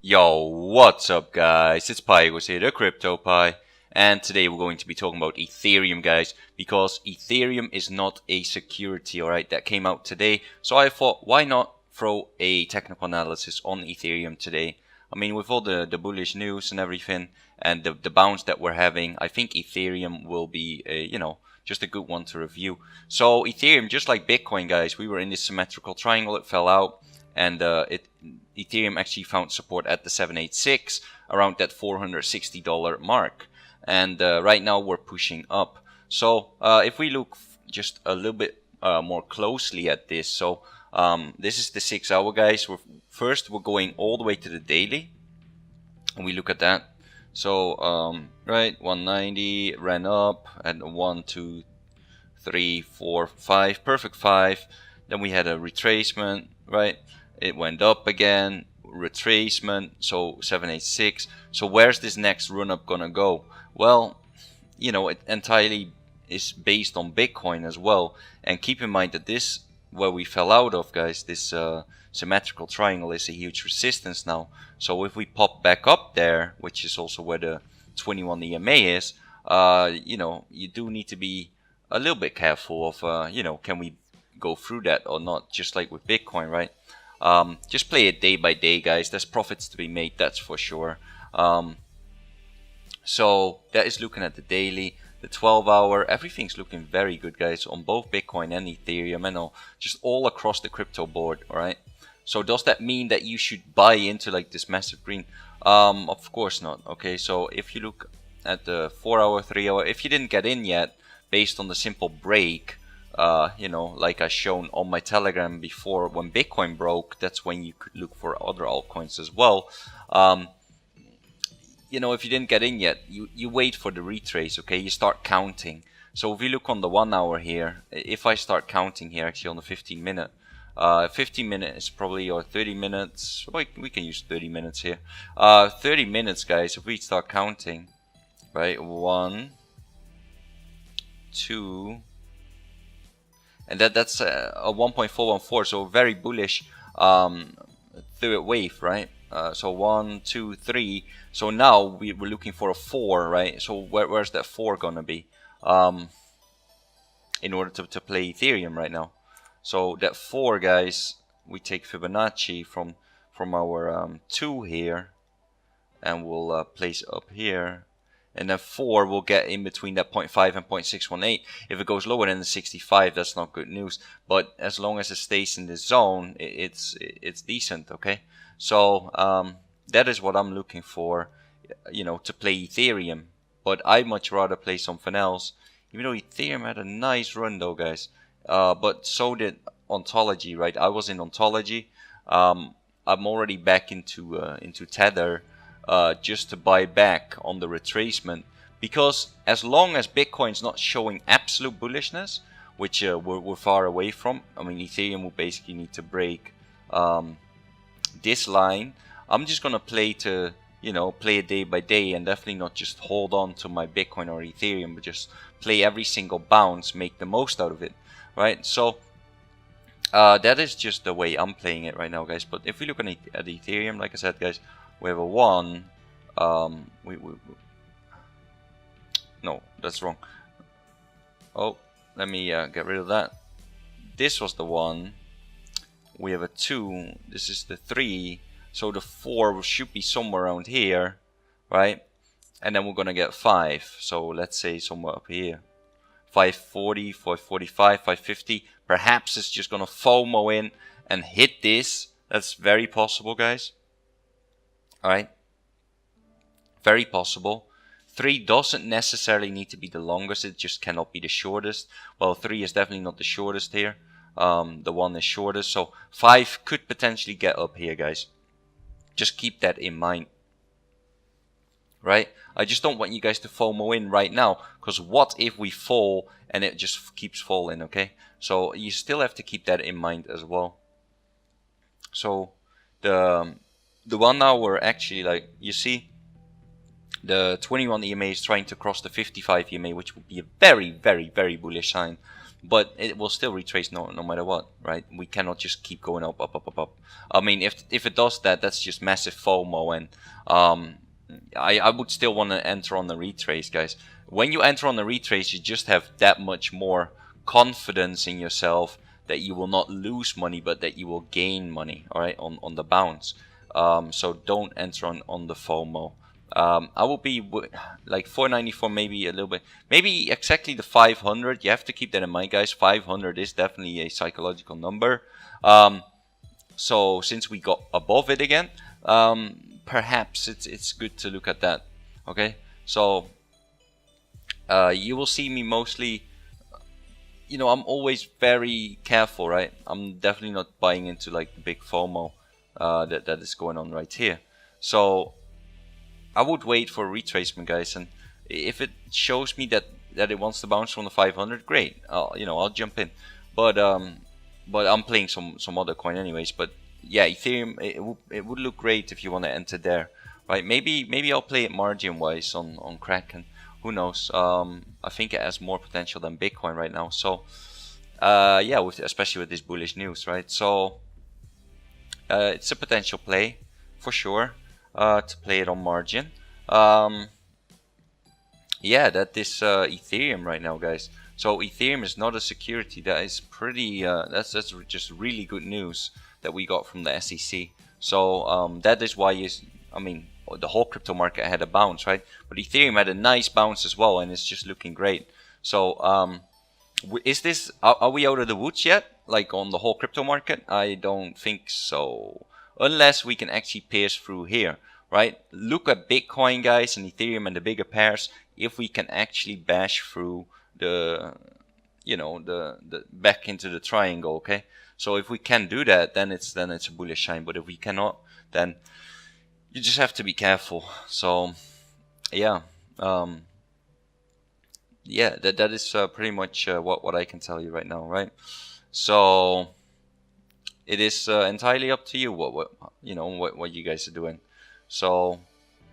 Yo, what's up guys? It's Pygoz here, the Crypto Pie, and today we're going to be talking about Ethereum, guys, because Ethereum is not a security, alright, that came out today. So I thought, why not throw a technical analysis on Ethereum today? I mean, with all the bullish news and everything, and the bounce that we're having, I think Ethereum will be, just a good one to review. So Ethereum, just like Bitcoin, guys, we were in this symmetrical triangle, it fell out, and Ethereum actually found support at the 786, around that $460 mark, and right now we're pushing up. So if we look just a little bit more closely at this, so this is the 6 hour, guys. We're going all the way to the daily, and we look at that. So right, 190 ran up, and 1 2 3 4 5, perfect 5. Then we had a retracement, right? It went up again, retracement, so 786. So where's this next run up gonna go? Well, it entirely is based on Bitcoin as well. And keep in mind that this, where we fell out of, guys, this symmetrical triangle is a huge resistance now. So if we pop back up there, which is also where the 21 EMA is, you do need to be a little bit careful of, can we go through that or not, just like with Bitcoin, right? Just play it day by day, guys. There's profits to be made, that's for sure. So that is looking at the daily, the 12 hour. Everything's looking very good, guys, on both Bitcoin and Ethereum, and just all across the crypto board. All right. So does that mean that you should buy into like this massive green? Of course not. Okay. So if you look at the 4 hour, 3 hour, if you didn't get in yet, based on the simple break, like I shown on my Telegram before, when Bitcoin broke, that's when you could look for other altcoins as well. If you didn't get in yet, you wait for the retrace, okay? You start counting. So if you look on the 1 hour here, if I start counting here, actually on the 15 minute, 15 minutes is probably, or 30 minutes, we can use 30 minutes here. 30 minutes, guys, if we start counting, right? 1, 2, and that's a 1.414, so very bullish third wave, right? So 1, 2, 3. So now we're looking for a 4, right? So where's that 4 gonna be in order to play Ethereum right now? So that 4, guys, we take Fibonacci from our 2 here, and we'll place up here. And then 4 will get in between that 0.5 and 0.618. If it goes lower than the 65, that's not good news. But as long as it stays in this zone, it's decent, okay? So that is what I'm looking for, to play Ethereum. But I'd much rather play something else. Even though Ethereum had a nice run though, guys. But so did Ontology, right? I was in Ontology. I'm already back into Tether. Just to buy back on the retracement, because as long as Bitcoin's not showing absolute bullishness, which we're far away from, I mean, Ethereum will basically need to break this line. I'm just gonna play it day by day, and definitely not just hold on to my Bitcoin or Ethereum, but just play every single bounce, make the most out of it, right? So that is just the way I'm playing it right now, guys. But if we look at Ethereum, like I said, guys, we have a 1. No, that's wrong. Oh, let me get rid of that. This was the 1. We have a 2. This is the 3. So the 4 should be somewhere around here, right? And then we're gonna get 5. So let's say somewhere up here. 540, 545, 550. Perhaps it's just gonna FOMO in and hit this. That's very possible, guys. Alright, very possible. 3 doesn't necessarily need to be the longest, it just cannot be the shortest. Well, 3 is definitely not the shortest here. The 1 is shortest, so 5 could potentially get up here, guys. Just keep that in mind. Right? I just don't want you guys to FOMO in right now, because what if we fall and it just keeps falling, okay? So you still have to keep that in mind as well. So the 1 hour, actually, like you see, the 21 EMA is trying to cross the 55 EMA, which would be a very, very, very bullish sign. but it will still retrace no matter what, right? We cannot just keep going up. I mean, if it does that, that's just massive FOMO, and I would still want to enter on the retrace, guys. When you enter on the retrace, you just have that much more confidence in yourself that you will not lose money, but that you will gain money, all right, on the bounce. So don't enter on the FOMO. I will be like 494, maybe a little bit, maybe exactly the 500. You have to keep that in mind, guys. 500 is definitely a psychological number. So since we got above it again, perhaps it's good to look at that. Okay, so you will see me mostly. You know, I'm always very careful, right? I'm definitely not buying into like the big FOMO that is going on right here. So I would wait for a retracement, guys, and if it shows me that it wants to bounce from the 500, great. I'll jump in. But I'm playing some other coin anyways. But yeah, Ethereum, it would look great if you want to enter there, right? Maybe I'll play it margin wise on Kraken. Who knows? I think it has more potential than Bitcoin right now. So yeah, especially with this bullish news, right? So it's a potential play for sure. To play it on margin. Yeah, that is Ethereum right now, guys. So Ethereum is not a security. That is pretty. That's just really good news that we got from the SEC. So that is why I mean, the whole crypto market had a bounce, right? But Ethereum had a nice bounce as well, and it's just looking great. So is this? Are we out of the woods yet? Like on the whole crypto market? I don't think so. Unless we can actually pierce through here, right? Look at Bitcoin, guys, and Ethereum and the bigger pairs. If we can actually bash through the back into the triangle, okay? So if we can do that, then it's a bullish shine. But if we cannot, then you just have to be careful. So yeah, yeah, that is pretty much what I can tell you right now, right? So it is entirely up to you what you guys are doing. So,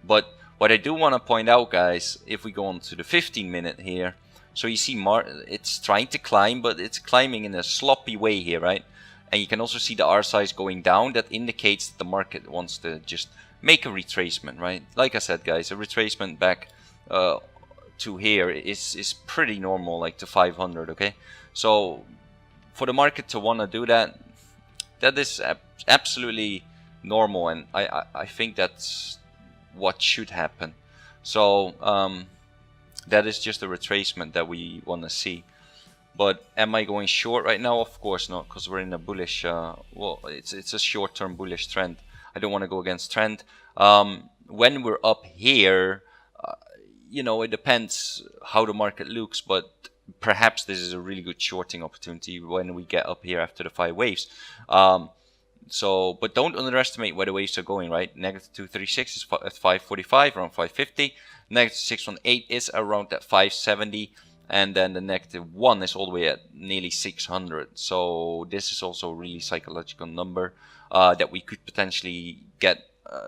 but what I do want to point out, guys, if we go on to the 15-minute here, so you see it's trying to climb, but it's climbing in a sloppy way here, right? And you can also see the R size going down. That indicates that the market wants to just make a retracement, right? Like I said, guys, a retracement back to here is pretty normal, like to 500, okay? So for the market to want to do that, that is absolutely normal, and I think that's what should happen. So that is just a retracement that we want to see. But am I going short right now? Of course not, because we're in a bullish. Well, it's a short-term bullish trend. I don't want to go against trend. When we're up here, it depends how the market looks, but perhaps this is a really good shorting opportunity when we get up here after the 5 waves. But don't underestimate where the waves are going, right? Negative 236 is at 545, around 550. Negative 618 is around that 570. And then the negative 1 is all the way at nearly 600. So this is also a really psychological number that we could potentially get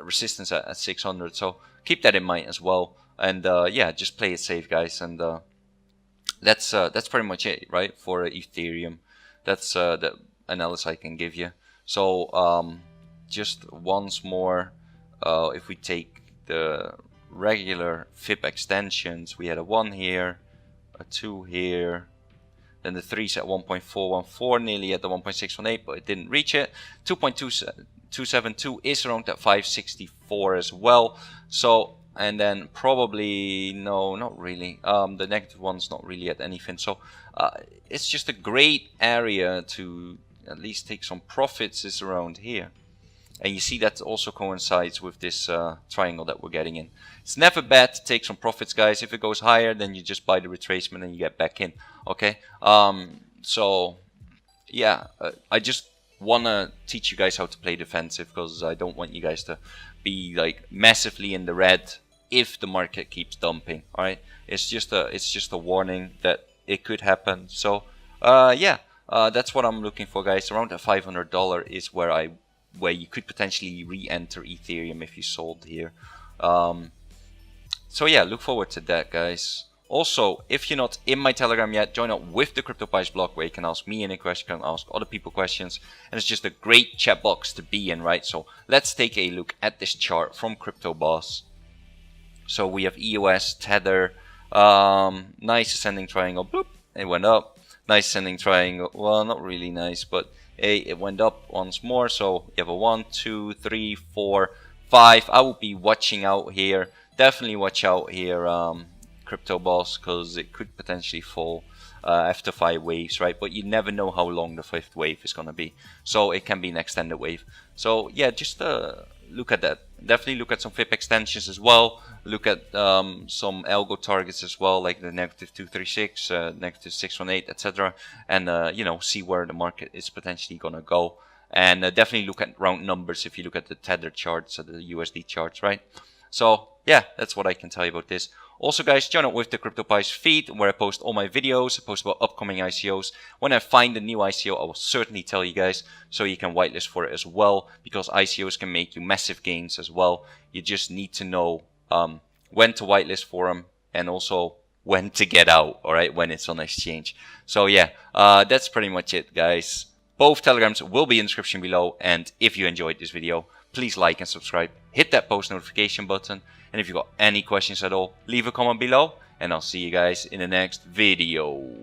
resistance at 600. So keep that in mind as well. And yeah, just play it safe, guys. And that's pretty much it, right, for Ethereum. That's the analysis I can give you. So just once more, if we take the regular FIB extensions, we had a 1 here, a 2 here, then the 3's at 1.414, nearly at the 1.618, but it didn't reach it. 2.272 is around that 564 as well. So, and then probably, no, not really. The negative 1's not really at anything. So it's just a great area to at least take some profits is around here. And you see that also coincides with this triangle that we're getting in. It's never bad to take some profits, guys. If it goes higher, then you just buy the retracement and you get back in. Okay. So yeah, I just want to teach you guys how to play defensive, because I don't want you guys to be like massively in the red if the market keeps dumping. All right. It's just a warning that it could happen. So yeah, that's what I'm looking for, guys. Around that $500 is where you could potentially re-enter Ethereum if you sold here. So yeah, look forward to that, guys. Also, if you're not in my Telegram yet, join up with the CryptoPies blog where you can ask me any question, you can ask other people questions, and it's just a great chat box to be in, right? So let's take a look at this chart from CryptoBoss. So we have EOS, Tether, nice ascending triangle, bloop, it went up. Nice ascending triangle, well, not really nice, but it went up once more. So you have a 1, 2, 3, 4, 5. I will be watching out here. Definitely watch out here, CryptoBoss, because it could potentially fall after 5 waves, right? But you never know how long the 5th wave is going to be. So it can be an extended wave. So yeah, just look at that. Definitely look at some FIP extensions as well. Look at some algo targets as well, like the -236, -618, etc. And you know, see where the market is potentially going to go. And definitely look at round numbers if you look at the Tether charts or the USD charts, right? So yeah, that's what I can tell you about this. Also guys, join up with the CryptoPies feed where I post all my videos, I post about upcoming ICOs. When I find a new ICO, I will certainly tell you guys so you can whitelist for it as well, because ICOs can make you massive gains as well. You just need to know when to whitelist for them and also when to get out, alright, when it's on exchange. So yeah, that's pretty much it guys. Both telegrams will be in the description below, and if you enjoyed this video, please like and subscribe, hit that post notification button, and if you've got any questions at all, leave a comment below, and I'll see you guys in the next video.